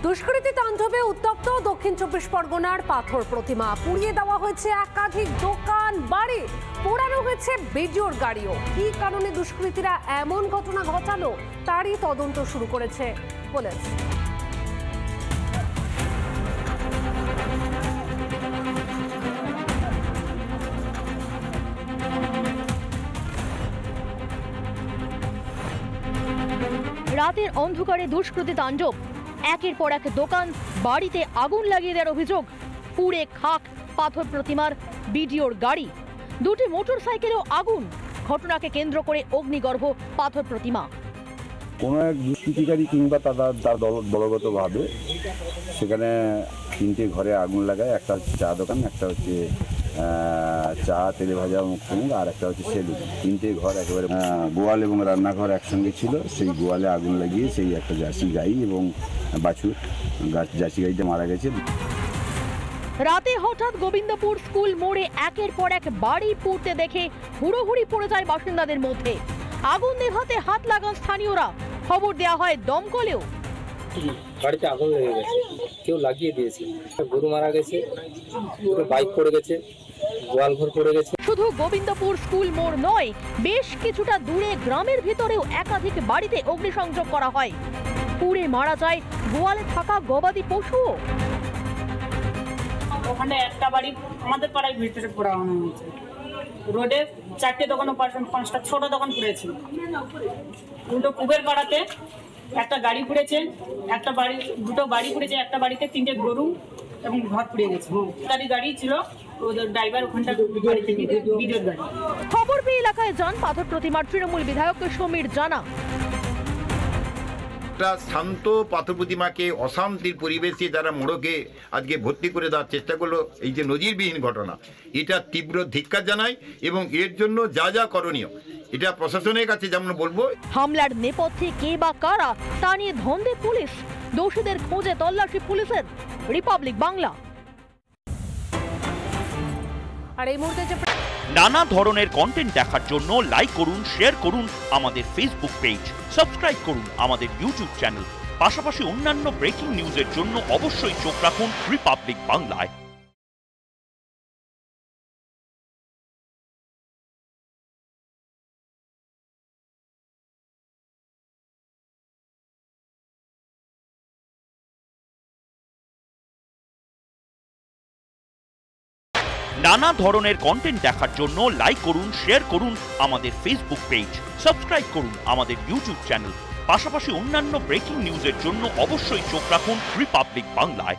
দুষ্কৃতী তাণ্ডবে উত্তপ্ত দক্ষিণ ২৪ পরগনার পাথর প্রতিমা। পুড়িয়ে দেওয়া হয়েছে একাধিক দোকান, বাড়ি, পোড়ানো হয়েছে বিডিওর গাড়িও। কি কারণে দুষ্কৃতীরা এমন ঘটনা ঘটালো তারই তদন্ত শুরু করেছে পুলিশ। রাতের অন্ধকারে দুষ্কৃতী তাণ্ডব, একের পর এক দোকান, বাড়িতে আগুন লাগিয়ে দেওয়ার অভিযোগ। পুড়ে খাক পাথর প্রতিমার বিডিওর গাড়ি, দুটি মোটরসাইকেলেও আগুন। ঘটনাকে কেন্দ্র করে অগ্নিগর্ভ পাথর প্রতিমা। কোনো এক দুষ্কৃতিকারী কিংবা তার দলগতভাবে সেখানে তিনটে ঘরে আগুন লাগায়। একটা হচ্ছে চা দোকান, একটা হচ্ছে চা তেলে ভাজা মুখ, আর একটা হচ্ছে সেলুন। তিনটে ঘর একেবারে গোয়াল এবং রান্নাঘর একসঙ্গে ছিল। সেই গোয়ালে আগুন লাগিয়ে সেই একটা জার্সি গাই এবং বাছুর, জার্সি গাইতে মারা গেছে। রাতে হঠাৎ গোবিন্দপুর স্কুল মোড়ে একের পর এক বাড়ি পুড়তে দেখে হুড়োহুড়ি পড়ে যায় বাসিন্দাদের মধ্যে। আগুন নেভাতে হাত লাগান স্থানীয়রা। খবর দেওয়া হয় দমকলেও। গাড়িতে আগুন লেগে গেছে, কেউ লাগিয়ে দিয়েছে। গরু মারা গেছে, পুরো বাইক পড়ে গেছে, গোয়াল ঘর পড়ে গেছে। শুধু গোবিন্দপুর স্কুল মোড় নয়, বেশ কিছুটা দূরে গ্রামের ভিতরেও একাধিক বাড়িতে অগ্নিসংযোগ করা হয়। পুড়ে মারা যায় গোয়ালে থাকা গবাদি পশুও। ওখানে একটা বাড়ি আমাদের পাড়ায় ভিতরে পোড়ানো হয়েছে। রোডে 4টে দোকান, 5টা ছোট দোকান পুড়েছে। দুটো কুবের পাড়াতে একটা গাড়ি পুড়েছে, দুটো বাড়ি পুড়েছে। একটা বাড়িতে 3টে গরু এবং ঘর পুড়ে গেছে। গাড়ি ছিল, ওদের ড্রাইভার ওখানটা গাড়ি থেকে বিডিওর গাড়ি। খবর পেয়ে এলাকায় যান পাথর প্রতিমার তৃণমূল বিধায়ক সমীর জানা। শান্ত পাথর প্রতিমাকে অশান্তির পরিবেশে যারা মোড়কে আজকে ভর্তি করে দেওয়ার চেষ্টা করলো, এই যে নজিরবিহীন ঘটনা, এটা তীব্র ধিক্কার জানায় এবং এর জন্য যা যা করণীয় এটা প্রশাসনের কাছে যেমন বলবো। হামলার নেপথ্যে কে বা কারা তা নিয়ে ধন্দে পুলিশ। দোষীদের খোঁজে তল্লাশি পুলিশের। রিপাবলিক বাংলা। আর এই মুহূর্তে যে নানা ধরনের কন্টেন্ট দেখার জন্য লাইক করুন, শেয়ার করুন আমাদের ফেসবুক পেজ, সাবস্ক্রাইব করুন আমাদের ইউটিউব চ্যানেল। পাশাপাশি অন্যান্য ব্রেকিং নিউজের জন্য অবশ্যই চোখ রাখুন রিপাবলিক বাংলায়। নানা ধরনের কন্টেন্ট দেখার জন্য লাইক করুন, শেয়ার করুন আমাদের ফেসবুক পেজ, সাবস্ক্রাইব করুন আমাদের ইউটিউব চ্যানেল। পাশাপাশি অন্যান্য ব্রেকিং নিউজের জন্য অবশ্যই চোখ রাখুন রিপাবলিক বাংলায়।